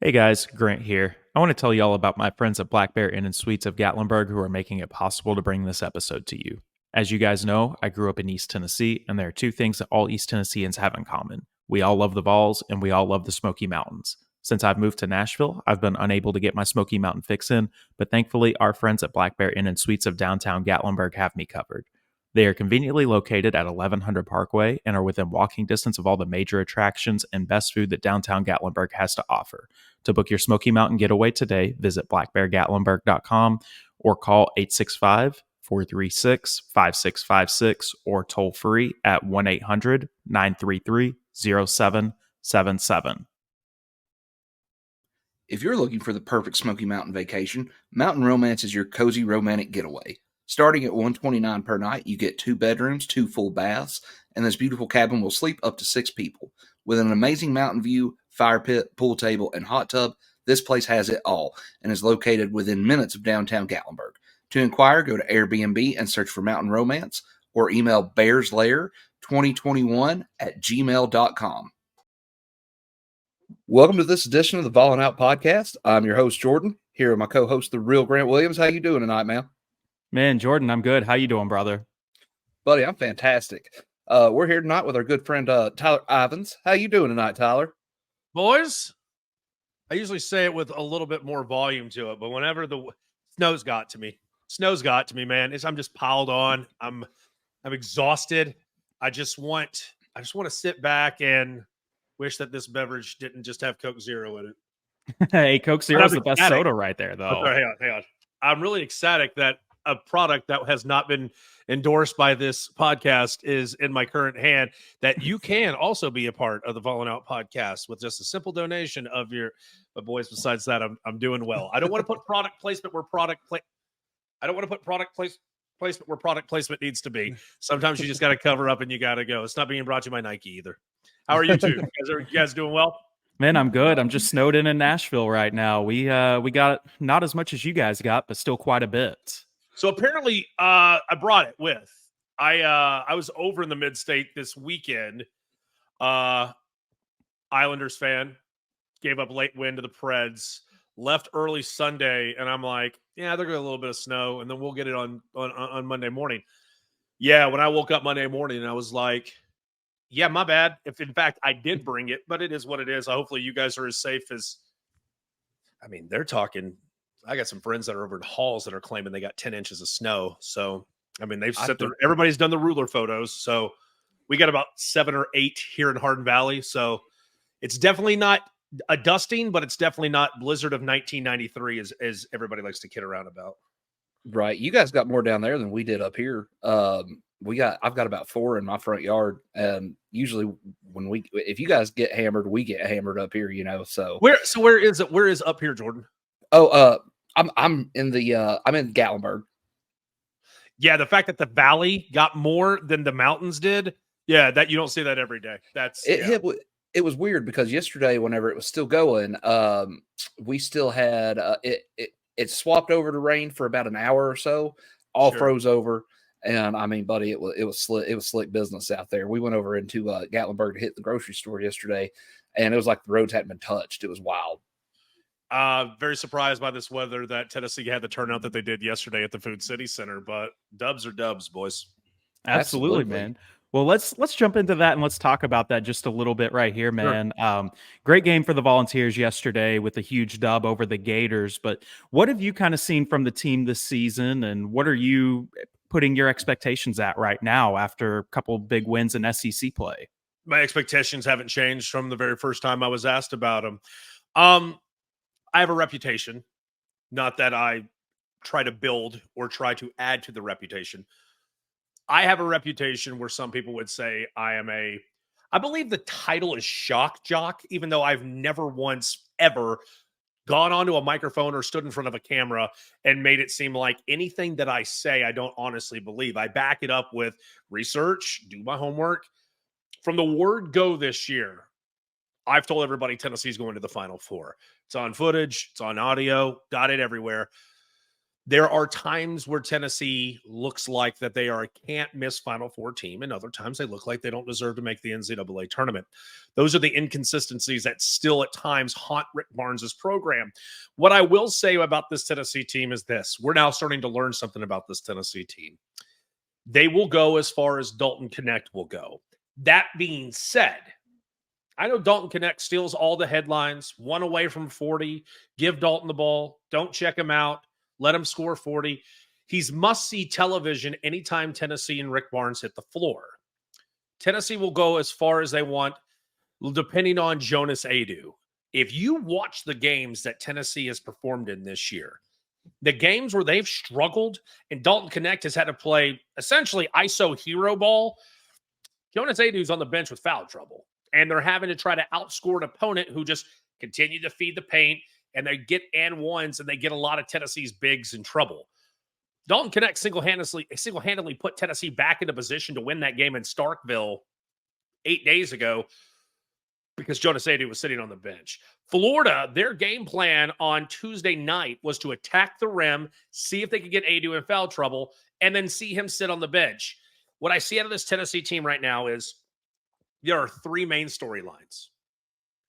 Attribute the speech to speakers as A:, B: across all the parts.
A: Hey guys, Grant here. I want to tell you all about my friends at Black Bear Inn and Suites of Gatlinburg who are making it possible to bring this episode to you. As you guys know, I grew up in East Tennessee, and there are two things that all East Tennesseans have in common. We all love the Vols, and we all love the Smoky Mountains. Since I've moved to Nashville, I've been unable to get my Smoky Mountain fix in, but thankfully, our friends at Black Bear Inn and Suites of downtown Gatlinburg have me covered. They are conveniently located at 1100 Parkway and are within walking distance of all the major attractions and best food that downtown Gatlinburg has to offer. To book your Smoky Mountain getaway today, visit blackbeargatlinburg.com or call 865-436-5656 or toll free at 1-800-933-0777.
B: If you're looking for the perfect Smoky Mountain vacation, Mountain Romance is your cozy romantic getaway. Starting at $129 per night, you get 2 bedrooms, 2 full baths, and this beautiful cabin will sleep up to 6 people. With an amazing mountain view, fire pit, pool table, and hot tub, this place has it all and is located within minutes of downtown Gatlinburg. To inquire, go to Airbnb and search for Mountain Romance or email bearslair2021@gmail.com. Welcome to this edition of the Volin' Out Podcast. I'm your host, Jordan, here with my co-host, the real Grant Williams. How you doing tonight, man?
A: Man, Jordan, I'm good. How you doing, brother?
B: Buddy, I'm fantastic. We're here tonight with our good friend, Tyler Ivens. How you doing tonight, Tyler?
C: Boys, I usually say it with a little bit more volume to it, but whenever the snow's got to me, man. I'm just piled on. I'm exhausted. I just want to sit back and wish that this beverage didn't just have Coke Zero in it.
A: Hey, Coke Zero is the best soda right there, though.
C: Oh, hang on. I'm really ecstatic that a product that has not been endorsed by this podcast is in my current hand, that you can also be a part of the Volin' Out Podcast with just a simple donation of your. But boys, besides that, I'm doing well. I don't want to put product placement where product placement needs to be. Sometimes you just got to cover up and you got to go. It's not being brought to you by Nike either. How are you two? You guys doing well?
A: Man, I'm good. I'm just snowed in Nashville right now. We got not as much as you guys got, but still quite a bit.
C: So apparently, I brought it with. I was over in the mid-state this weekend. Islanders fan, gave up late win to the Preds, left early Sunday, and I'm like, yeah, they're going to get a little bit of snow, and then we'll get it on Monday morning. Yeah, when I woke up Monday morning, I was like, yeah, my bad. If in fact I did bring it, but it is what it is. Hopefully you guys are as safe as. I mean, they're talking. I got some friends that are over in Halls that are claiming they got 10 inches of snow. So, I mean, everybody's done the ruler photos. So we got about 7 or 8 here in Hardin Valley. So it's definitely not a dusting, but it's definitely not blizzard of 1993 as everybody likes to kid around about.
B: Right. You guys got more down there than we did up here. I've got about 4 in my front yard. And usually if you guys get hammered, we get hammered up here, so.
C: Where is it? Where is up here, Jordan?
B: Oh, I'm in Gatlinburg.
C: Yeah, the fact that the valley got more than the mountains did. Yeah, that you don't see that every day.
B: It was weird because yesterday, whenever it was still going, we still had it swapped over to rain for about an hour or so, all froze over. And I mean, buddy, it was slick business out there. We went over into Gatlinburg to hit the grocery store yesterday, and it was like the roads hadn't been touched. It was wild.
C: Very surprised by this weather that Tennessee had the turnout that they did yesterday at the Food City Center, but dubs are dubs, boys.
A: Absolutely, man. Well, let's jump into that and let's talk about that just a little bit right here, man. Sure. Great game for the Volunteers yesterday with a huge dub over the Gators. But what have you kind of seen from the team this season, and what are you putting your expectations at right now after a couple of big wins in SEC play?
C: My expectations haven't changed from the very first time I was asked about them. I have a reputation, not that I try to build or try to add to the reputation. I have a reputation where some people would say I believe the title is shock jock, even though I've never once ever gone onto a microphone or stood in front of a camera and made it seem like anything that I say, I don't honestly believe. I back it up with research, do my homework. From the word go this year, I've told everybody Tennessee's going to the Final Four. It's on footage. It's on audio. Got it everywhere. There are times where Tennessee looks like that they are a can't-miss Final Four team, and other times they look like they don't deserve to make the NCAA tournament. Those are the inconsistencies that still at times haunt Rick Barnes' program. What I will say about this Tennessee team is this. We're now starting to learn something about this Tennessee team. They will go as far as Dalton Connect will go. That being said, I know Dalton Connect steals all the headlines, 1 away from 40, give Dalton the ball, don't check him out, let him score 40. He's must-see television anytime Tennessee and Rick Barnes hit the floor. Tennessee will go as far as they want, depending on Jonas Adu. If you watch the games that Tennessee has performed in this year, the games where they've struggled and Dalton Connect has had to play essentially ISO hero ball, Jonas Adu's on the bench with foul trouble. And they're having to try to outscore an opponent who just continue to feed the paint, and they get and ones, and they get a lot of Tennessee's bigs in trouble. Dalton Connect single-handedly put Tennessee back into position to win that game in Starkville 8 days ago because Jonas Adu was sitting on the bench. Florida, their game plan on Tuesday night was to attack the rim, see if they could get Adu in foul trouble, and then see him sit on the bench. What I see out of this Tennessee team right now is there are 3 main storylines.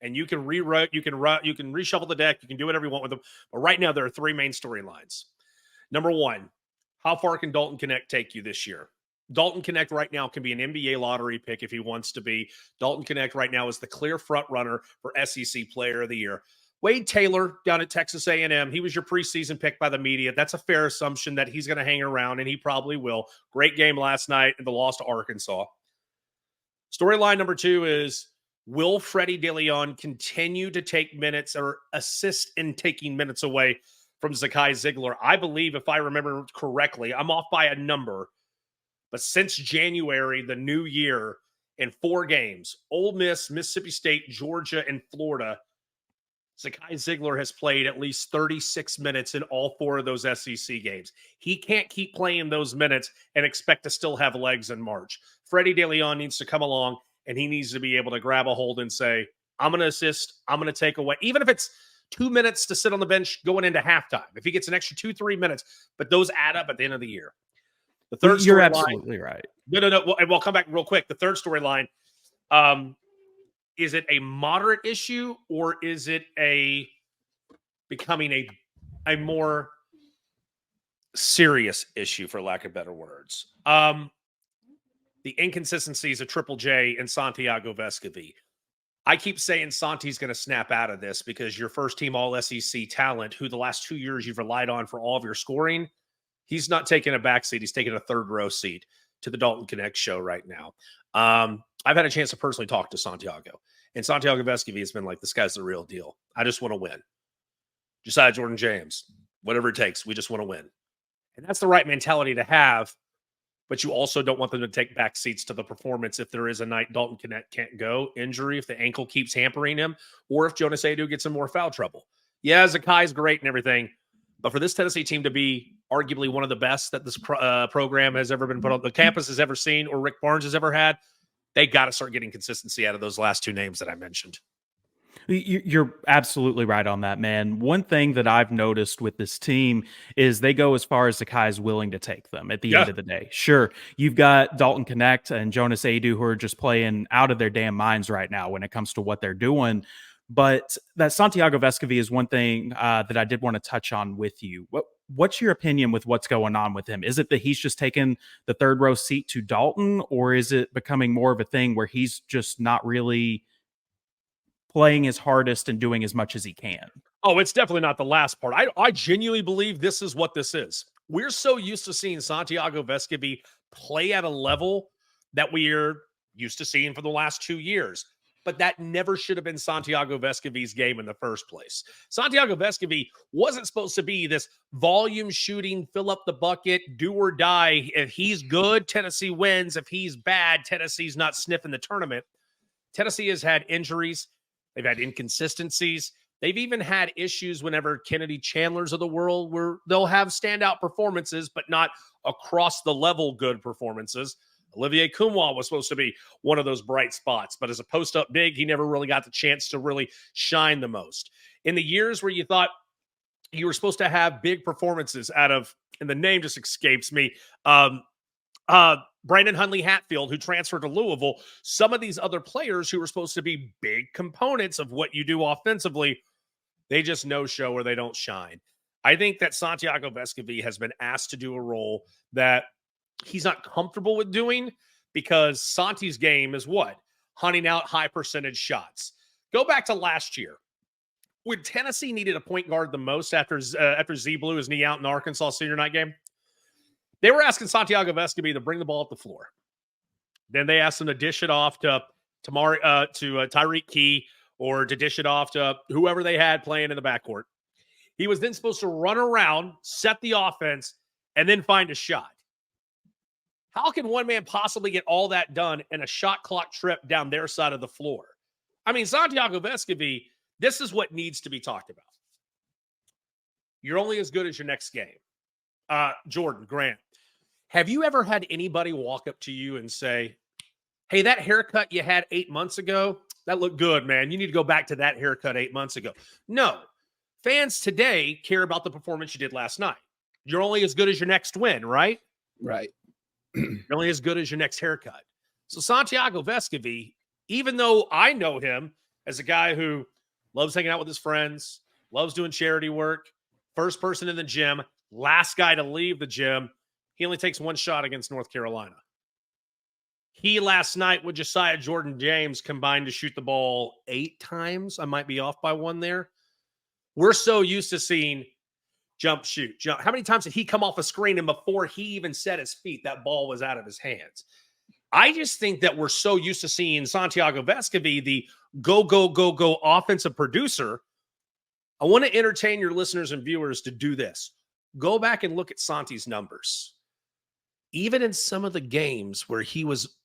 C: And you can rewrite, you can reshuffle the deck, you can do whatever you want with them. But right now, there are 3 main storylines. Number 1, how far can Dalton Connect take you this year? Dalton Connect right now can be an NBA lottery pick if he wants to be. Dalton Connect right now is the clear front runner for SEC Player of the Year. Wade Taylor down at Texas A&M, he was your preseason pick by the media. That's a fair assumption that he's going to hang around, and he probably will. Great game last night in the loss to Arkansas. Storyline number 2 is, will Freddie DeLeon continue to take minutes or assist in taking minutes away from Zakai Ziegler? I believe, if I remember correctly, I'm off by a number, but since January, the new year, in 4 games, Ole Miss, Mississippi State, Georgia, and Florida, Zakai Ziegler has played at least 36 minutes in all 4 of those SEC games. He can't keep playing those minutes and expect to still have legs in March. Freddie DeLeon needs to come along, and he needs to be able to grab a hold and say, I'm going to assist, I'm going to take away, even if it's 2 minutes to sit on the bench going into halftime. If he gets an extra 2-3 minutes, but those add up at the end of the year. The third
A: You're
C: storyline,
A: absolutely right.
C: No. We'll come back real quick. The third storyline, is it a moderate issue, or is it becoming a more serious issue, for lack of better words? The inconsistencies of Triple J and Santiago Vescovi. I keep saying Santi's going to snap out of this because your first team All-SEC talent, who the last 2 years you've relied on for all of your scoring, he's not taking a back seat. He's taking a third row seat to the Dalton Connect show right now. I've had a chance to personally talk to Santiago, and Santiago Vescovi has been like, this guy's the real deal. I just want to win. Josiah Jordan-James, whatever it takes, we just want to win. And that's the right mentality to have, but you also don't want them to take back seats to the performance if there is a night Dalton Connect can't go, injury, if the ankle keeps hampering him, or if Jonas Adu gets in more foul trouble. Yeah, Zakai's great and everything, but for this Tennessee team to be arguably one of the best that this program has ever been put on, the campus has ever seen, or Rick Barnes has ever had, they got to start getting consistency out of those last 2 names that I mentioned.
A: You're absolutely right on that, man. One thing that I've noticed with this team is they go as far as Zakai is willing to take them at the end of the day. Sure, you've got Dalton Connect and Jonas Adu who are just playing out of their damn minds right now when it comes to what they're doing. But that Santiago Vescovi is one thing that I did want to touch on with you. What's your opinion with what's going on with him? Is it that he's just taken the third row seat to Dalton, or is it becoming more of a thing where he's just not really playing his hardest and doing as much as he can?
C: Oh, it's definitely not the last part. I genuinely believe this is what this is. We're so used to seeing Santiago Vescovi play at a level that we're used to seeing for the last 2 years. But that never should have been Santiago Vescovi's game in the first place. Santiago Vescovi wasn't supposed to be this volume shooting, fill up the bucket, do or die. If he's good, Tennessee wins. If he's bad, Tennessee's not sniffing the tournament. Tennessee has had injuries. They've had inconsistencies. They've even had issues whenever Kennedy Chandlers of the world, where they'll have standout performances, but not across the level good performances. Olivier Kumwa was supposed to be one of those bright spots, but as a post-up big, he never really got the chance to really shine the most. In the years where you thought you were supposed to have big performances out of, and the name just escapes me, Brandon Hundley Hatfield, who transferred to Louisville. Some of these other players who were supposed to be big components of what you do offensively, they just no-show or they don't shine. I think that Santiago Vescovi has been asked to do a role that he's not comfortable with doing, because Santi's game is what? Hunting out high percentage shots. Go back to last year. When Tennessee needed a point guard the most after Z blew his knee out in the Arkansas senior night game, they were asking Santiago Vescovi to bring the ball up the floor. Then they asked him to dish it off to Tyreek Key, or to dish it off to whoever they had playing in the backcourt. He was then supposed to run around, set the offense, and then find a shot. How can one man possibly get all that done in a shot clock trip down their side of the floor? I mean, Santiago Vescovi, this is what needs to be talked about. You're only as good as your next game. Jordan, Grant, have you ever had anybody walk up to you and say, hey, that haircut you had 8 months ago, that looked good, man. You need to go back to that haircut 8 months ago. No. Fans today care about the performance you did last night. You're only as good as your next win, right?
B: Right.
C: You're only as good as your next haircut. So Santiago Vescovi, even though I know him as a guy who loves hanging out with his friends, loves doing charity work, first person in the gym, last guy to leave the gym, he only takes one shot against North Carolina. He last night with Josiah Jordan-James combined to shoot the ball 8 times. I might be off by one there. We're so used to seeing jump, shoot, jump. How many times did he come off a screen and before he even set his feet, that ball was out of his hands? I just think that we're so used to seeing Santiago Vescovi, the go offensive producer. I want to entertain your listeners and viewers to do this. Go back and look at Santi's numbers. Even in some of the games where he was,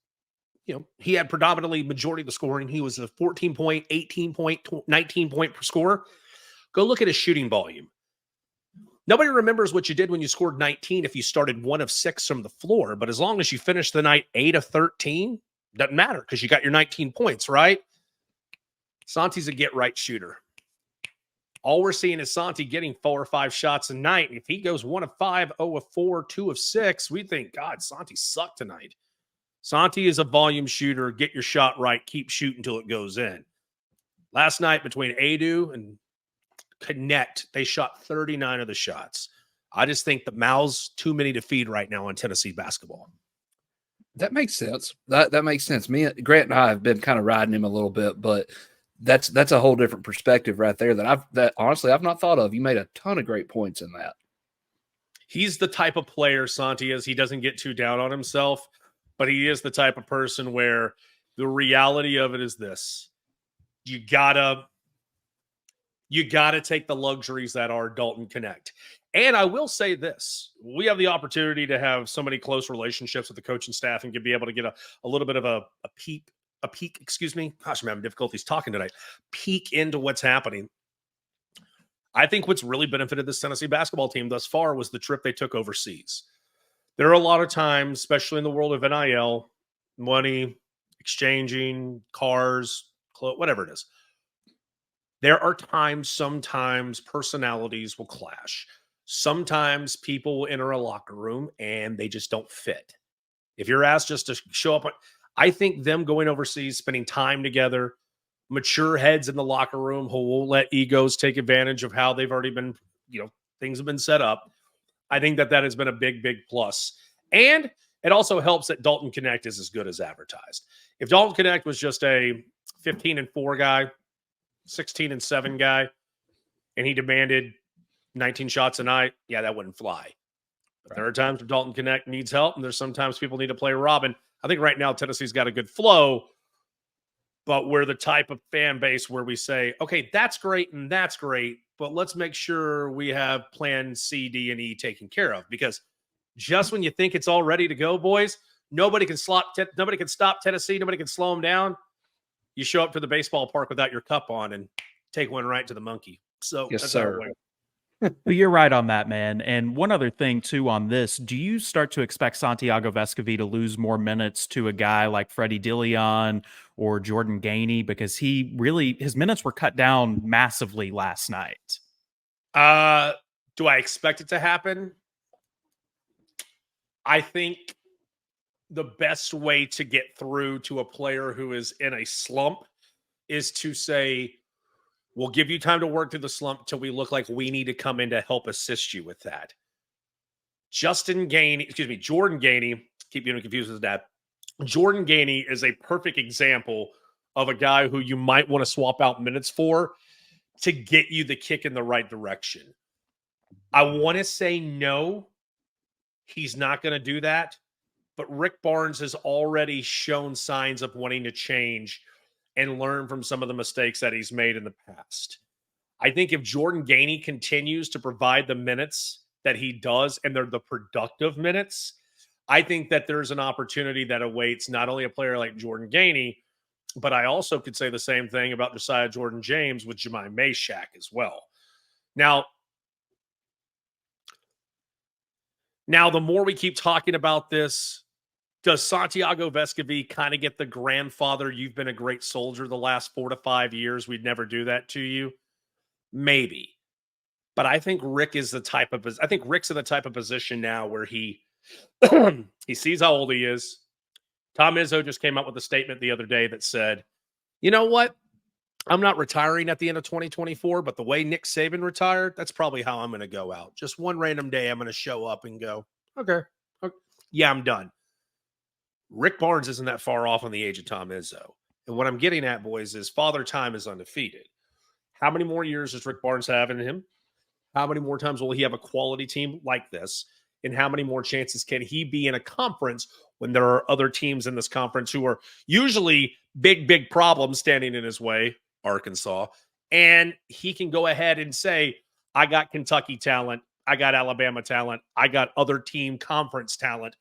C: he had predominantly majority of the scoring, he was a 14-point, 18-point, 19-point per score. Go look at his shooting volume. Nobody remembers what you did when you scored 19 if you started 1 of 6 from the floor, but as long as you finished the night 8 of 13, doesn't matter because you got your 19 points, right? Santi's a get-right shooter. All we're seeing is Santi getting 4 or 5 shots a night. And if he goes 1 of 5, 0 of 4, 2 of 6, we think, God, Santi sucked tonight. Santi is a volume shooter. Get your shot right. Keep shooting until it goes in. Last night between Adu and Connect, they shot 39 of the shots. I just think the mouths too many to feed right now on Tennessee basketball.
B: That makes sense. That makes sense. Grant and I have been kind of riding him a little bit, but that's a whole different perspective right there that honestly I've not thought of. You made a ton of great points in that.
C: He's the type of player Santi is. He doesn't get too down on himself, but he is the type of person where the reality of it is this: you gotta take the luxuries that are Dalton Connect. And I will say this: we have the opportunity to have so many close relationships with the coaching staff and to be able to get a little bit of a peek, excuse me. Gosh, I'm having difficulties talking tonight. Peek into what's happening. I think what's really benefited this Tennessee basketball team thus far was the trip they took overseas. There are a lot of times, especially in the world of NIL, money, exchanging, cars, clothes, whatever it is. There are times, sometimes personalities will clash. Sometimes people will enter a locker room and they just don't fit. If you're asked just to show up, I think them going overseas, spending time together, mature heads in the locker room who won't let egos take advantage of how they've already been, things have been set up. I think that has been a big, big plus. And it also helps that Dalton Connect is as good as advertised. If Dalton Connect was just a 15-4 guy, 16-7 guy, and he demanded 19 shots a night, yeah, that wouldn't fly. But there are times where Dalton Connect needs help, and there's sometimes people need to play Robin. I think right now Tennessee's got a good flow, but we're the type of fan base where we say, okay, that's great and that's great, but let's make sure we have plan C, D, and E taken care of. Because just when you think it's all ready to go, boys, nobody can stop Tennessee. Nobody can slow them down. You show up to the baseball park without your cup on and take one right to the monkey. So
B: yes,
C: that's
B: sir.
A: Well, you're right on that, man. And one other thing, too, on this, do you start to expect Santiago Vescovi to lose more minutes to a guy like Freddie Dilion or Jordan Gainey? Because his minutes were cut down massively last night.
C: Do I expect it to happen? I think the best way to get through to a player who is in a slump is to say, we'll give you time to work through the slump till we look like we need to come in to help assist you with that. Jordan Gainey, keep getting confused with that. Jordan Gainey is a perfect example of a guy who you might want to swap out minutes for to get you the kick in the right direction. I want to say no, he's not going to do that. But Rick Barnes has already shown signs of wanting to change and learn from some of the mistakes that he's made in the past. I think if Jordan Gainey continues to provide the minutes that he does, and they're the productive minutes, I think that there's an opportunity that awaits not only a player like Jordan Gainey, but I also could say the same thing about Josiah Jordan-James with Jemai Meshack as well. Now, the more we keep talking about this, does Santiago Vescovi kind of get the grandfather, you've been a great soldier the last 4 to 5 years, we'd never do that to you? Maybe. But I think Rick's in the type of position now where he he sees how old he is. Tom Izzo just came out with a statement the other day that said, you know what? I'm not retiring at the end of 2024, but the way Nick Saban retired, that's probably how I'm going to go out. Just one random day, I'm going to show up and go, okay. Yeah, I'm done. Rick Barnes isn't that far off on the age of Tom Izzo. And what I'm getting at, boys, is Father Time is undefeated. How many more years does Rick Barnes have in him? How many more times will he have a quality team like this? And how many more chances can he be in a conference when there are other teams in this conference who are usually big problems standing in his way, Arkansas, and he can go ahead and say, I got Kentucky talent, I got Alabama talent, I got other team conference talent.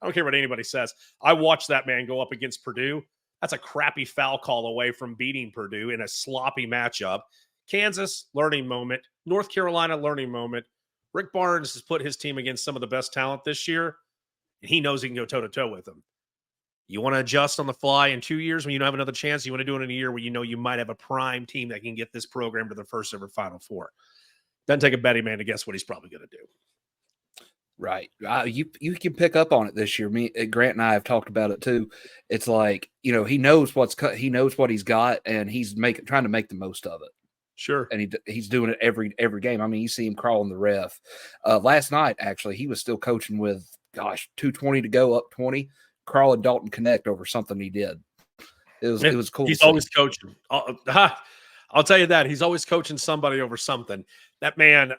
C: I don't care what anybody says. I watched that man go up against Purdue. That's a crappy foul call away from beating Purdue in a sloppy matchup. Kansas, learning moment. North Carolina, learning moment. Rick Barnes has put his team against some of the best talent this year, and he knows he can go toe-to-toe with them. You want to adjust on the fly in 2 years when you don't have another chance? You want to do it in a year where you know you might have a prime team that can get this program to the first ever Final Four. Doesn't take a betting man to guess what he's probably going to do.
B: Right. You can pick up on it this year. Grant and I have talked about it too. It's like, he knows he knows what he's got, and he's trying to make the most of it.
C: Sure.
B: And he's doing it every game. I mean, you see him crawling the ref. Last night, actually, he was still coaching with, 2:20 to go, up 20, crawling Dalton Connect over something he did. It was cool.
C: He's always coaching. I'll tell you that. He's always coaching somebody over something. That man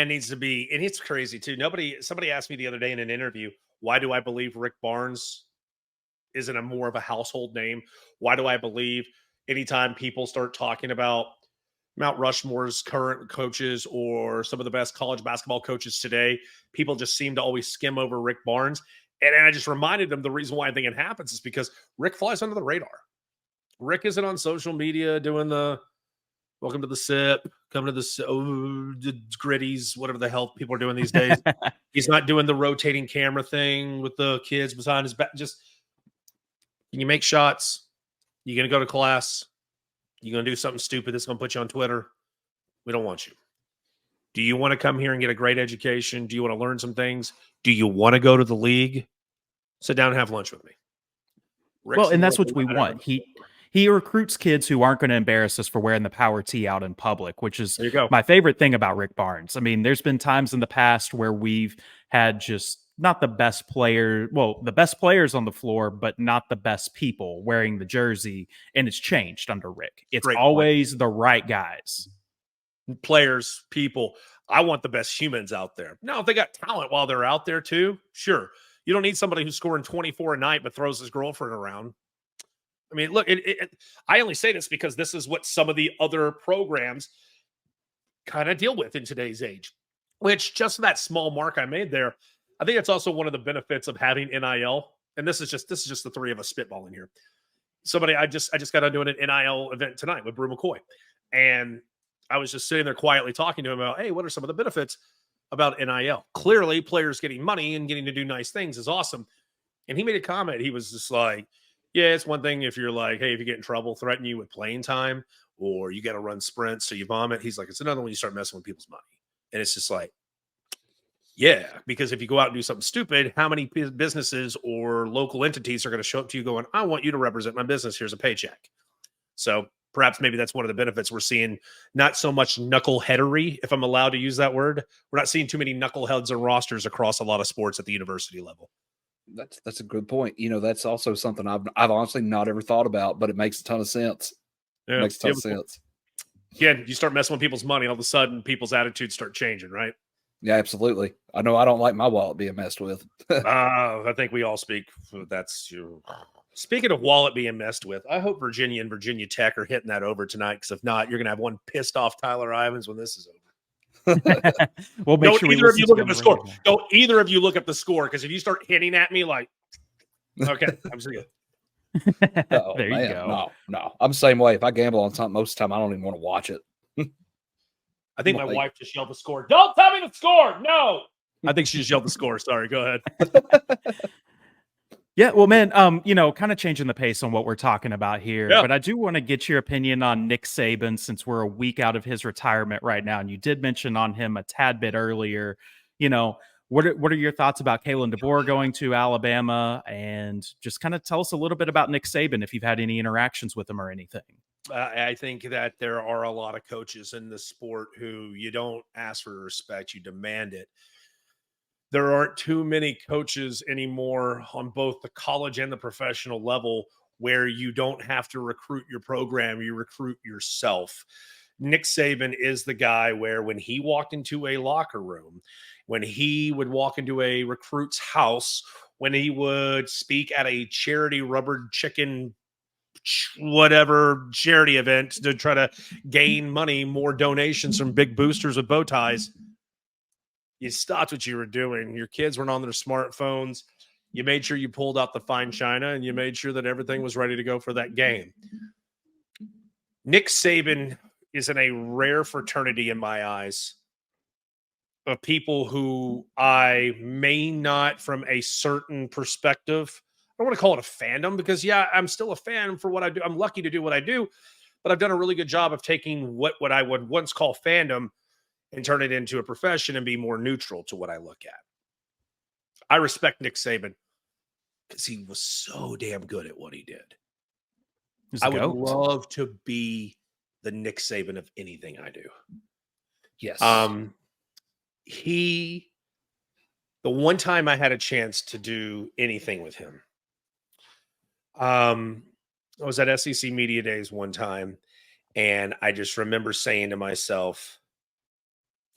C: needs to be, and it's crazy too. Somebody asked me the other day in an interview, why do I believe Rick Barnes isn't a more of a household name? Why do I believe anytime people start talking about Mount Rushmore's current coaches or some of the best college basketball coaches today, people just seem to always skim over Rick Barnes? And I just reminded them the reason why I think it happens is because Rick flies under the radar. Rick isn't on social media doing the welcome to the sip, come to the gritties, whatever the hell people are doing these days. He's not doing the rotating camera thing with the kids behind his back. Just, can you make shots? You going to go to class? You going to do something stupid that's going to put you on Twitter? We don't want you. Do you want to come here and get a great education? Do you want to learn some things? Do you want to go to the league? Sit down and have lunch with me.
A: Well, and that's what we want. He recruits kids who aren't going to embarrass us for wearing the power tee out in public, which is my favorite thing about Rick Barnes. I mean, there's been times in the past where we've had just not the best player, the best players on the floor, but not the best people wearing the jersey, and it's changed under Rick. It's always the right guys.
C: Players, people. I want the best humans out there. Now, if they got talent while they're out there too, sure. You don't need somebody who's scoring 24 a night but throws his girlfriend around. I mean, look, I only say this because this is what some of the other programs kind of deal with in today's age, which just that small mark I made there, I think it's also one of the benefits of having NIL. And this is just the three of us spitballing here. I just got to do an NIL event tonight with Brew McCoy. And I was just sitting there quietly talking to him about, hey, what are some of the benefits about NIL? Clearly, players getting money and getting to do nice things is awesome. And he made a comment. He was just like, yeah, it's one thing if you're like, hey, if you get in trouble, threaten you with playing time or you got to run sprints so you vomit. He's like, it's another one you start messing with people's money. And it's just like, yeah, because if you go out and do something stupid, how many businesses or local entities are going to show up to you going, I want you to represent my business. Here's a paycheck. So perhaps maybe that's one of the benefits we're seeing. Not so much knuckleheadery, if I'm allowed to use that word. We're not seeing too many knuckleheads or rosters across a lot of sports at the university level.
B: That's a good point. That's also something I've honestly not ever thought about, but it makes a ton of sense.
C: Yeah.
B: It makes a ton of sense.
C: Again, you start messing with people's money, all of a sudden people's attitudes start changing, right?
B: Yeah, absolutely. I know I don't like my wallet being messed with.
C: I think we all speak. That's your. Speaking of wallet being messed with, I hope Virginia and Virginia Tech are hitting that over tonight. Because if not, you're going to have one pissed off Tyler Ivens when this is over.
A: We'll make sure
C: either of you look at the score. Don't either of you look at the score, because if you start hitting at me like, okay, I'm serious.
B: Oh, there you go. No, I'm the same way. If I gamble on something, most of the time I don't even want to watch it.
C: I think my wife just yelled the score. Don't tell me the score. No. I think she just yelled the score. Sorry. Go ahead.
A: Yeah, well, man, kind of changing the pace on what we're talking about here,
C: Yeah.
A: but I do want to get your opinion on Nick Saban, since we're a week out of his retirement right now, and you did mention on him a tad bit earlier. What are your thoughts about Kalen DeBoer going to Alabama, and just kind of tell us a little bit about Nick Saban, if you've had any interactions with him or anything.
C: I think that there are a lot of coaches in the sport who you don't ask for respect, you demand it. There aren't too many coaches anymore on both the college and the professional level where you don't have to recruit your program, you recruit yourself. Nick Saban is the guy where when he walked into a locker room, when he would walk into a recruit's house, when he would speak at a charity rubber chicken whatever charity event to try to gain money, more donations from big boosters with bow ties, you stopped what you were doing. Your kids weren't on their smartphones. You made sure you pulled out the fine china, and you made sure that everything was ready to go for that game. Nick Saban is in a rare fraternity in my eyes of people who I may not, from a certain perspective, I don't want to call it a fandom, because yeah, I'm still a fan for what I do. I'm lucky to do what I do, but I've done a really good job of taking what I would once call fandom and turn it into a profession and be more neutral to what I look at. I respect Nick Saban because he was so damn good at what he did. I would love to be the Nick Saban of anything I do.
B: Yes.
C: The one time I had a chance to do anything with him, I was at SEC Media Days one time, and I just remember saying to myself,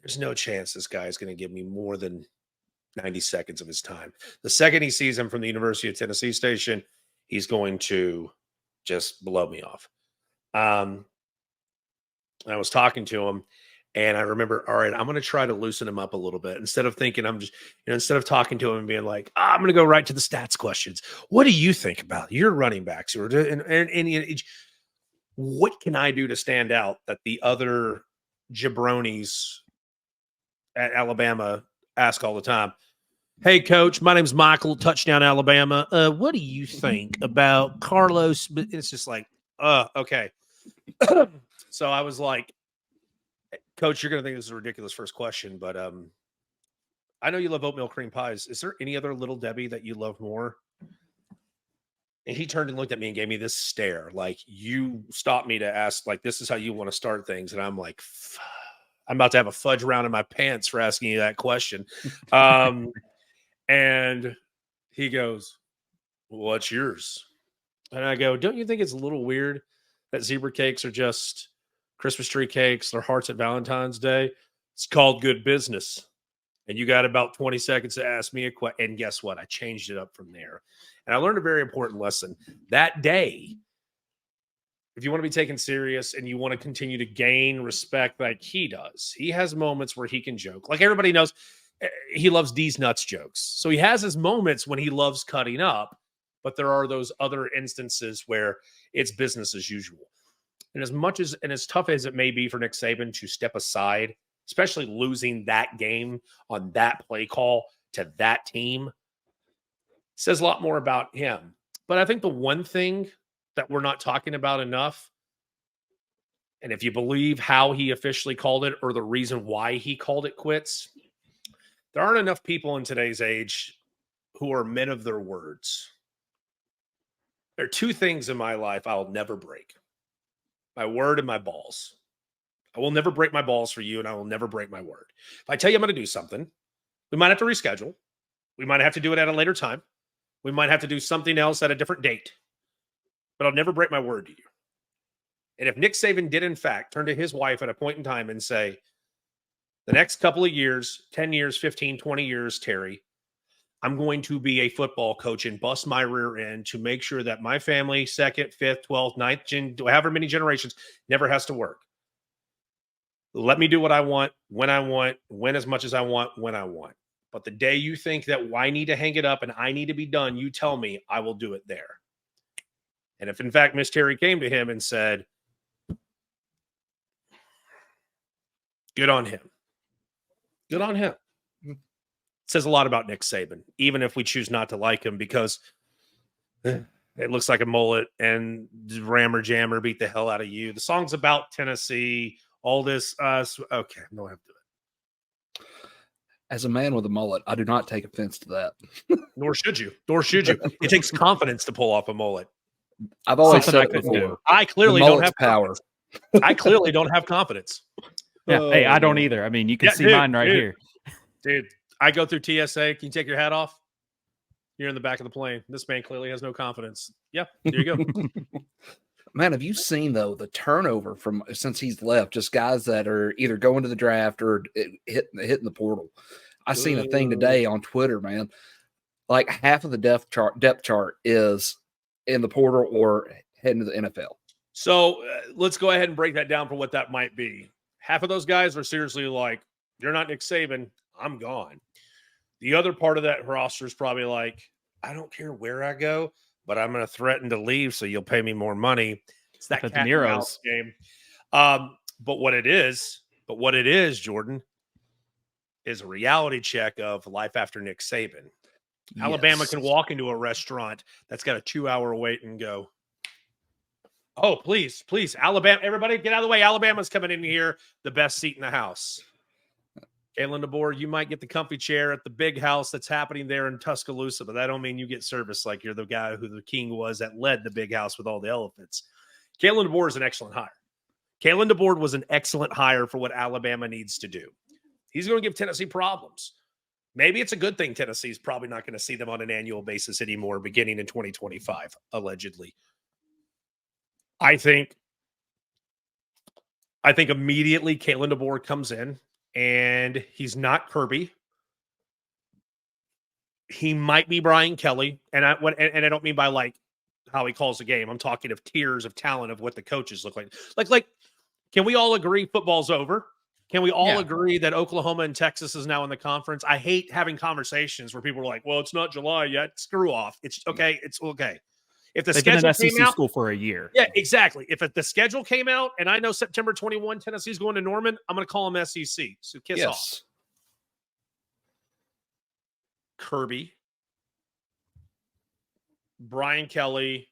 C: there's no chance this guy is going to give me more than 90 seconds of his time. The second he sees him from the University of Tennessee station, he's going to just blow me off. I was talking to him, and I remember, all right, I'm going to try to loosen him up a little bit. Instead of thinking instead of talking to him and being like, I'm going to go right to the stats questions. What do you think about your running backs? What can I do to stand out that the other jabronis at Alabama ask all the time? Hey, coach, my name's Michael, touchdown Alabama. What do you think about Carlos? It's just like, okay. So I was like, Coach, you're going to think this is a ridiculous first question, but I know you love oatmeal cream pies. Is there any other Little Debbie that you love more? And he turned and looked at me and gave me this stare, like, you stopped me to ask, like, this is how you want to start things. And I'm like, I'm about to have a fudge round in my pants for asking you that question. And he goes, what's yours? And I go, don't you think it's a little weird that zebra cakes are just Christmas tree cakes, their hearts at Valentine's Day? It's called good business. And you got about 20 seconds to ask me a question. And guess what? I changed it up from there. And I learned a very important lesson that day. If you want to be taken serious and you want to continue to gain respect like he does, he has moments where he can joke. Like everybody knows, he loves D's nuts jokes. So he has his moments when he loves cutting up, but there are those other instances where it's business as usual. And as much as, and as tough as it may be for Nick Saban to step aside, especially losing that game on that play call to that team, says a lot more about him. But I think the one thing that we're not talking about enough, And if you believe how he officially called it or the reason why he called it quits, there aren't enough people in today's age who are men of their words. There are two things in my life I'll never break: my word and my balls. I will never break my balls for you, and I will never break my word. If I tell you I'm going to do something, we might have to reschedule. We might have to do it at a later time. We might have to do something else at a different date. But I'll never break my word to you. And if Nick Saban did, in fact, turn to his wife at a point in time and say, the next couple of years, 10 years, 15, 20 years, Terry, I'm going to be a football coach and bust my rear end to make sure that my family, 2nd, 5th, 12th, 9th, however many generations, never has to work. Let me do what I want, when I want, win as much as I want, when I want. But the day you think that I need to hang it up and I need to be done, you tell me, I will do it there. And if, in fact, Miss Terry came to him and said, good on him. Good on him. It says a lot about Nick Saban, even if we choose not to like him, because it looks like a mullet and Rammer Jammer beat the hell out of you. The song's about Tennessee, all this. Okay, no, I have to do it.
B: As a man with a mullet, I do not take offense to that.
C: Nor should you. Nor should you. It takes confidence to pull off a mullet.
B: I've always
A: Something
B: said
A: I
B: it
A: couldn't
B: before.
A: do.
C: I clearly
B: The
C: don't
B: mullet's
C: have
B: power.
C: I clearly don't have confidence.
A: Yeah. Hey, I don't either. I mean, you can see mine right here.
C: Dude, I go through TSA. Can you take your hat off? You're in the back of the plane. This man clearly has no confidence. Yeah, there you go.
B: Man, have you seen, though, the turnover from since he's left? Just guys that are either going to the draft or hitting the portal. I seen a thing today on Twitter, man. Like half of the depth chart is in the portal or heading to the NFL.
C: So let's go ahead and break that down for what that might be. Half of those guys are seriously like, you're not Nick Saban, I'm gone. The other part of that roster is probably like, I don't care where I go, but I'm going to threaten to leave so you'll pay me more money. It's that cat and mouse game. But what it is, Jordan, is a reality check of life after Nick Saban. Yes. Alabama can walk into a restaurant that's got a 2-hour wait and go, oh, please, Alabama, everybody get out of the way. Alabama's coming in here, the best seat in the house. Kalen DeBoer, you might get the comfy chair at the big house that's happening there in Tuscaloosa, but that don't mean you get service like you're the guy who the king was that led the big house with all the elephants. Kalen DeBoer is an excellent hire. Kalen DeBoer was an excellent hire for what Alabama needs to do. He's going to give Tennessee problems. Maybe it's a good thing Tennessee's probably not going to see them on an annual basis anymore beginning in 2025, allegedly. I think immediately Kalen DeBoer comes in, and he's not Kirby. He might be Brian Kelly, and I don't mean by like how he calls the game. I'm talking of tiers of talent of what the coaches look like. Like, can we all agree football's over? Can we all agree that Oklahoma and Texas is now in the conference? I hate having conversations where people are like, "Well, it's not July yet. Screw off." It's okay. It's okay. If the
A: They've
C: schedule
A: been in
C: came
A: SEC
C: out,
A: school for a year.
C: Yeah, exactly. If the schedule came out and I know September 21, Tennessee's going to Norman, I'm going to call them SEC. So kiss off. Kirby, Brian Kelly,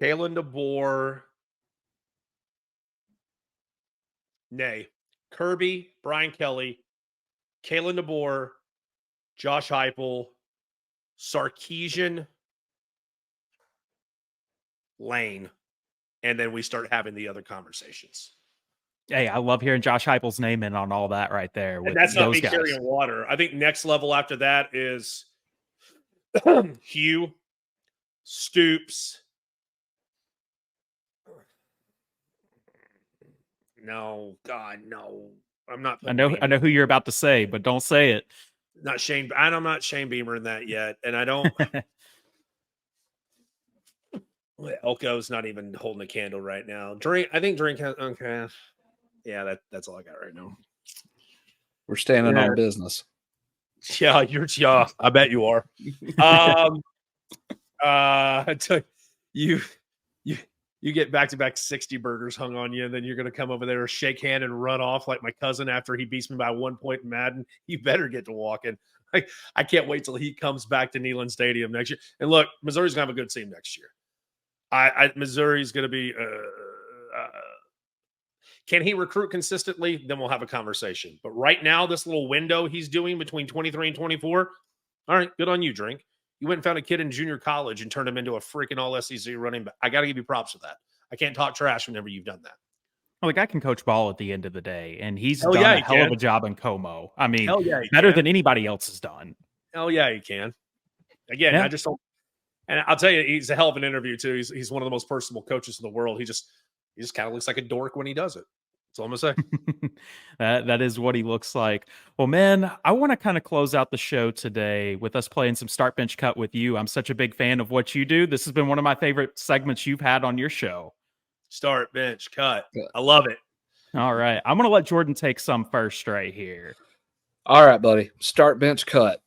C: Kalen DeBoer. Kirby, Brian Kelly, Kalen DeBoer, Josh Heupel, Sarkisian, Lane, and then we start having the other conversations.
A: Hey, I love hearing Josh Heupel's name in on all that right there.
C: And that's not me carrying water. I think next level after that is Hugh, Stoops. No, God, no. I'm not.
A: I know who you're about to say, but don't say it.
C: Not Shane. I'm not Shane Beamer in that yet, and I don't. Elko's not even holding a candle right now. I think Drink has. Okay. Yeah, that's all I got right now.
B: We're standing on business.
C: Yeah, I bet you are. You get back-to-back 60 burgers hung on you, and then you're going to come over there, shake hand, and run off like my cousin after he beats me by 1 point in Madden. You better get to walking. I can't wait till he comes back to Neyland Stadium next year. And look, Missouri's going to have a good team next year. Missouri's going to be Can he recruit consistently? Then we'll have a conversation. But right now, this little window he's doing between 23 and 24, all right, good on you, Drink. You went and found a kid in junior college and turned him into a freaking all SEC running back. I got to give you props for that. I can't talk trash whenever you've done that.
A: Well, the guy can coach ball at the end of the day, and he's
C: Hell
A: done
C: yeah,
A: a
C: he
A: hell of
C: can.
A: a job in Como. I mean,
C: Hell yeah, he
A: better
C: can.
A: than anybody else has done.
C: Hell yeah, he can. Again,
A: Yeah.
C: I just don't. And I'll tell you, he's a hell of an interview too. He's one of the most personable coaches in the world. He just kind of looks like a dork when he does it. That's all I'm gonna say.
A: That is what he looks like. Well, man, I want to kind of close out the show today with us playing some Start Bench Cut with you. I'm such a big fan of what you do. This has been one of my favorite segments you've had on your show.
C: Start, bench, cut. I love it.
A: All right. I'm going to let Jordan take some first right here.
B: All right, buddy. Start, bench, cut.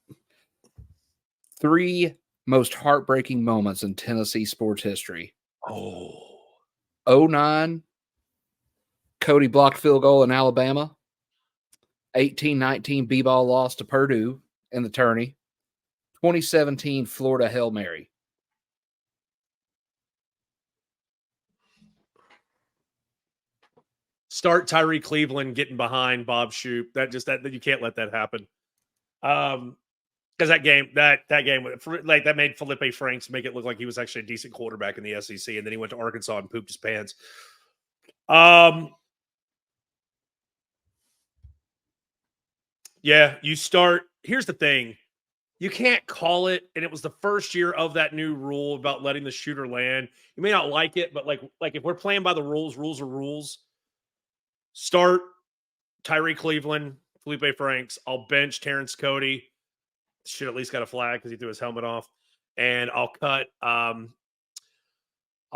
B: 3 most heartbreaking moments in Tennessee sports history. 09, Cody blocked field goal in Alabama. 18-19 B-ball loss to Purdue in the tourney. 2017 Florida Hail Mary.
C: Start Tyree Cleveland getting behind Bob Shoop. That you can't let that happen. Because that game that made Felipe Franks make it look like he was actually a decent quarterback in the SEC, and then he went to Arkansas and pooped his pants. Yeah, you start. Here's the thing. You can't call it, and it was the first year of that new rule about letting the shooter land. You may not like it, but like if we're playing by the rules, rules are rules. Start Tyree Cleveland, Felipe Franks. I'll bench Terrence Cody. Should at least got a flag because he threw his helmet off. And I'll cut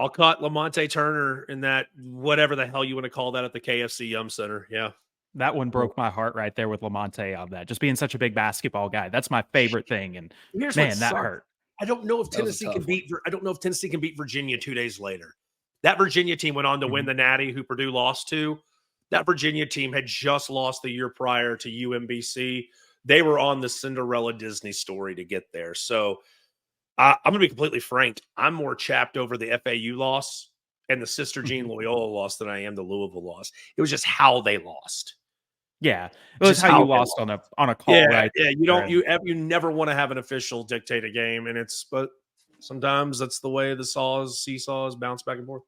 C: Lamonte Turner in that whatever the hell you want to call that at the KFC Yum Center. Yeah.
A: That one broke my heart right there with Lamonte on that. Just being such a big basketball guy. That's my favorite thing. And
C: Here's
A: man, that hurt.
C: I don't know if Tennessee can beat Virginia 2 days later. That Virginia team went on to win the Natty, who Purdue lost to. That Virginia team had just lost the year prior to UMBC. They were on the Cinderella Disney story to get there. So I'm going to be completely frank. I'm more chapped over the FAU loss and the Sister Jean Loyola loss than I am the Louisville loss. It was just how they lost.
A: Yeah, it was how you lost on a call, right?
C: Yeah, you never want to have an official dictate a game, but sometimes that's the way the seesaws bounce back and forth.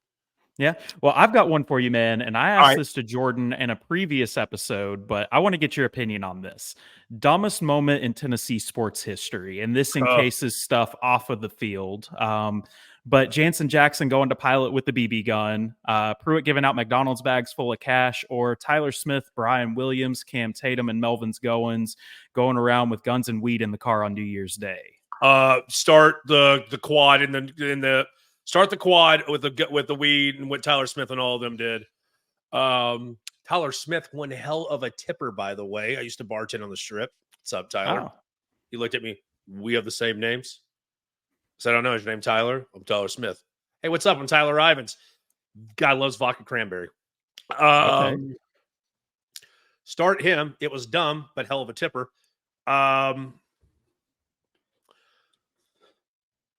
A: Yeah. Well, I've got one for you, man. And I asked this to Jordan in a previous episode, but I want to get your opinion on this. Dumbest moment in Tennessee sports history. And this encases stuff off of the field. But Jansen Jackson going to pilot with the BB gun, Pruitt giving out McDonald's bags full of cash, or Tyler Smith, Brian Williams, Cam Tatum, and Melvin's Goins going around with guns and weed in the car on New Year's Day.
C: Start the quad in the start the quad with the weed and what Tyler Smith and all of them did. Tyler Smith, one hell of a tipper, by the way. I used to bartend on the Strip. What's up, Tyler?
A: Oh.
C: He looked at me. We have the same names. I said, I don't know. Is your name Tyler? I'm Tyler Smith. Hey, what's up? I'm Tyler Ivens. Guy loves vodka cranberry.
A: Okay.
C: Start him. It was dumb, but hell of a tipper.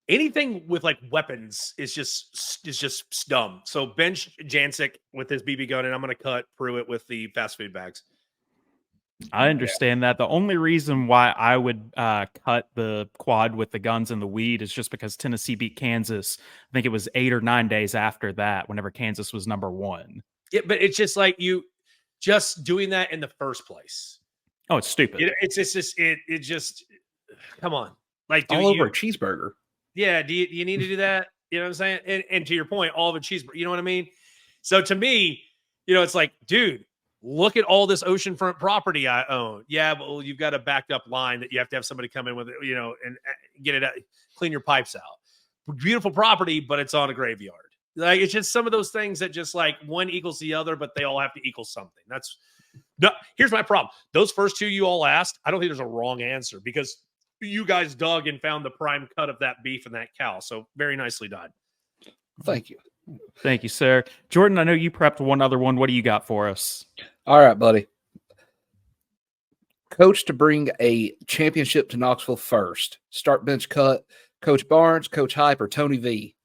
C: Anything with like weapons is just dumb. So bench Jancic with his BB gun, and I'm going to cut Pruitt with the fast food bags.
A: I understand that. The only reason why I would cut the quad with the guns and the weed is just because Tennessee beat Kansas. I think it was 8 or 9 days after that, whenever Kansas was number 1.
C: Yeah, but it's just like you just doing that in the first place.
A: Oh, it's stupid.
C: It just come on. Like
B: all over a cheeseburger.
C: Yeah, do you need to do that? You know what I'm saying? And to your point, all of a cheeseburger. You know what I mean? So to me, it's like, dude, look at all this oceanfront property I own. Yeah, but you've got a backed up line that you have to have somebody come in with, and get it out, clean your pipes out. Beautiful property, but it's on a graveyard. Like, it's just some of those things that just like one equals the other, but they all have to equal something. Here's my problem. Those first two you all asked, I don't think there's a wrong answer because you guys dug and found the prime cut of that beef and that cow. So very nicely done.
B: Thank you.
A: Thank you, sir. Jordan, I know you prepped one other one. What do you got for us?
B: All right, buddy. Coach to bring a championship to Knoxville first. Start, bench, cut. Coach Barnes, Coach Hype, or Tony V?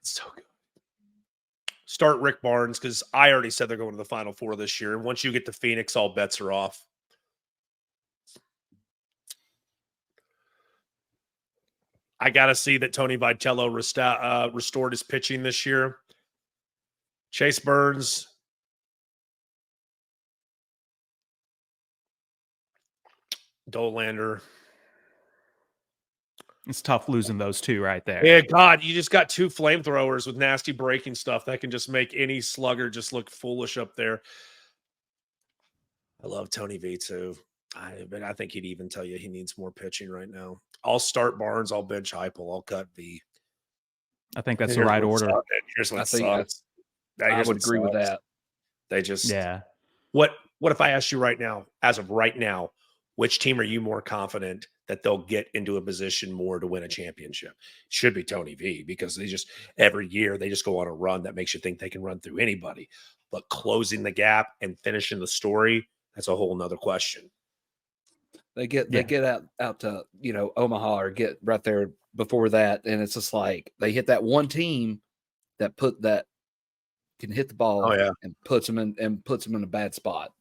C: So good. Start Rick Barnes because I already said they're going to the Final Four this year. And once you get to Phoenix, all bets are off. I got to see that Tony Vitello restored his pitching this year. Chase Burns. Dolander.
A: It's tough losing those two right there.
C: Yeah, God, you just got two flamethrowers with nasty breaking stuff that can just make any slugger just look foolish up there. I love Tony V too. But I think he'd even tell you he needs more pitching right now. I'll start Barnes. I'll bench Heupel. I'll cut V.
A: I think that's the right order.
C: Here's what
B: sucks. I would agree with that.
C: They just
A: yeah.
C: What if I asked you right now, as of right now, which team are you more confident that they'll get into a position more to win a championship? Should be Tony V, because they just every year they just go on a run that makes you think they can run through anybody. But closing the gap and finishing the story, that's a whole nother question.
B: They get out to Omaha or get right there before that, and it's just like they hit that one team that can hit the ball and puts them in a bad spot.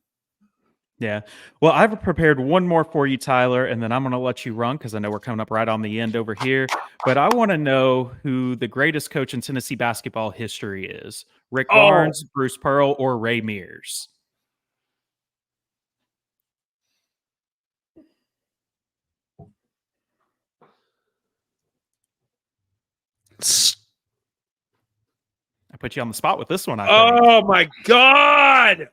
A: Yeah. Well, I've prepared one more for you, Tyler, and then I'm going to let you run because I know we're coming up right on the end over here. But I want to know who the greatest coach in Tennessee basketball history is. Rick Barnes, Bruce Pearl, or Ray Mears? I put you on the spot with this one, I think.
C: Oh, my God.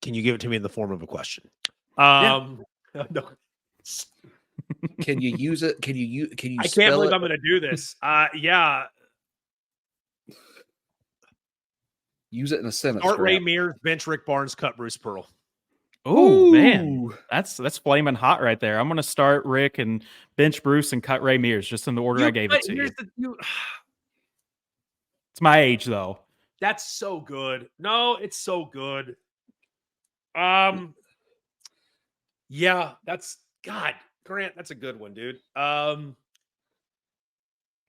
C: Can you give it to me in the form of a question? No.
B: Can you use it? Can you
C: I can't believe I'm going to do this. Yeah.
B: Use it in a sentence.
C: Start Ray Mears, bench Rick Barnes, cut Bruce Pearl.
A: Oh, man. That's flaming hot right there. I'm going to start Rick and bench Bruce and cut Ray Mears just in the order I gave it to you. It's my age, though.
C: That's so good. No, it's so good. Yeah, that's God, Grant. That's a good one, dude.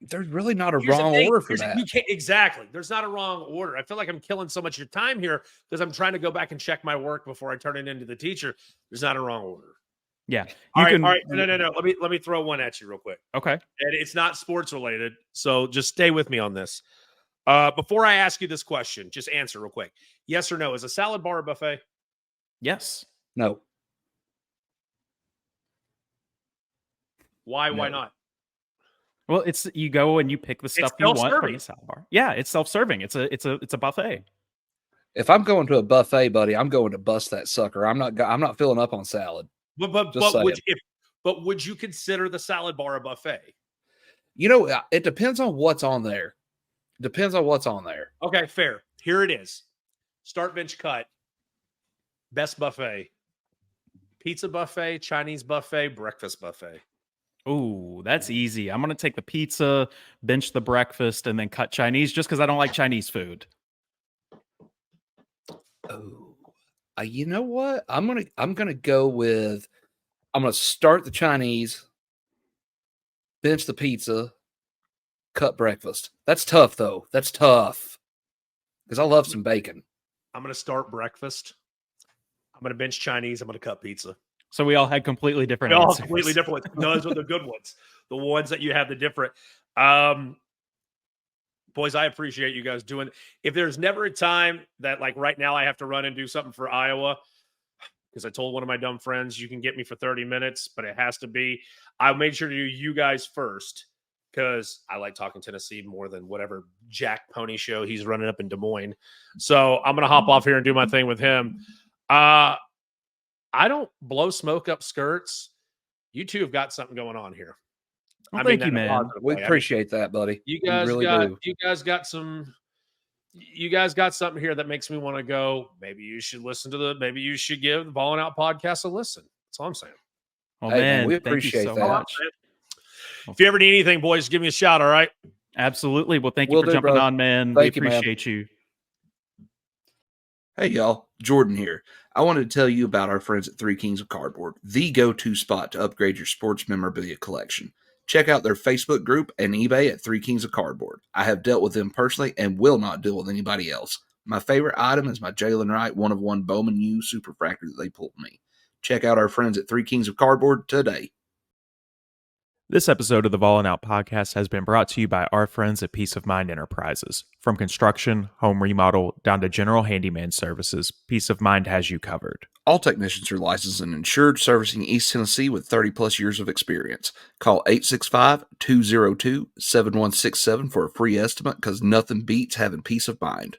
B: There's really not a wrong order for that.
C: Exactly. There's not a wrong order. I feel like I'm killing so much of your time here because I'm trying to go back and check my work before I turn it into the teacher. There's not a wrong order.
A: Yeah.
C: All right. No. Let me throw one at you real quick.
A: Okay.
C: And it's not sports related, so just stay with me on this. Before I ask you this question, just answer real quick. Yes or no? Is a salad bar a buffet?
A: Yes.
B: No.
C: Why?
B: No.
C: Why not?
A: Well, it's you go and you pick the stuff you want from the salad bar. Yeah, it's self-serving. It's a buffet.
B: If I'm going to a buffet, buddy, I'm going to bust that sucker. I'm not filling up on salad.
C: But would you consider the salad bar a buffet?
B: It depends on what's on there.
C: Okay, fair. Here it is. Start, bench, cut. Best buffet. Pizza buffet, Chinese buffet, breakfast buffet.
A: Oh, that's easy. I'm going to take the pizza, bench the breakfast, and then cut Chinese just because I don't like Chinese food.
B: Oh, you know what? I'm gonna go with. I'm gonna start the Chinese, bench the pizza, cut breakfast. That's tough though. That's tough because I love some bacon.
C: I'm gonna start breakfast. I'm gonna bench Chinese. I'm gonna cut pizza.
A: So we all had completely different answers.
C: Completely different ones. Those are the good ones. The ones that you have the different. Boys, I appreciate you guys doing. If there's never a time that, like right now, I have to run and do something for Iowa, because I told one of my dumb friends, you can get me for 30 minutes, but it has to be. I made sure to do you guys first because I like talking Tennessee more than whatever Jack Pony show he's running up in Des Moines. So I'm going to hop off here and do my thing with him. I don't blow smoke up skirts. You two have got something going on here.
A: Well, thank you, man.
B: We appreciate that, buddy.
C: You guys got something here that makes me want to go. Maybe you should maybe you should give the Ballin' Out podcast a listen. That's all I'm saying.
A: Well, man,
B: we appreciate that.
A: Much.
C: If you ever need anything, boys, give me a shout. All right.
A: Absolutely. Well, thank you for jumping on, man. We appreciate you.
B: Hey y'all, Jordan here. I wanted to tell you about our friends at Three Kings of Cardboard, the go-to spot to upgrade your sports memorabilia collection. Check out their Facebook group and eBay at Three Kings of Cardboard. I have dealt with them personally and will not deal with anybody else. My favorite item is my Jalen Wright 1-of-1 Bowman U Superfractor that they pulled me. Check out our friends at Three Kings of Cardboard today.
A: This episode of the Ballin' Out podcast has been brought to you by our friends at Peace of Mind Enterprises. From construction, home remodel, down to general handyman services, Peace of Mind has you covered.
B: All technicians are licensed and insured, servicing East Tennessee with 30-plus years of experience. Call 865-202-7167 for a free estimate, because nothing beats having peace of mind.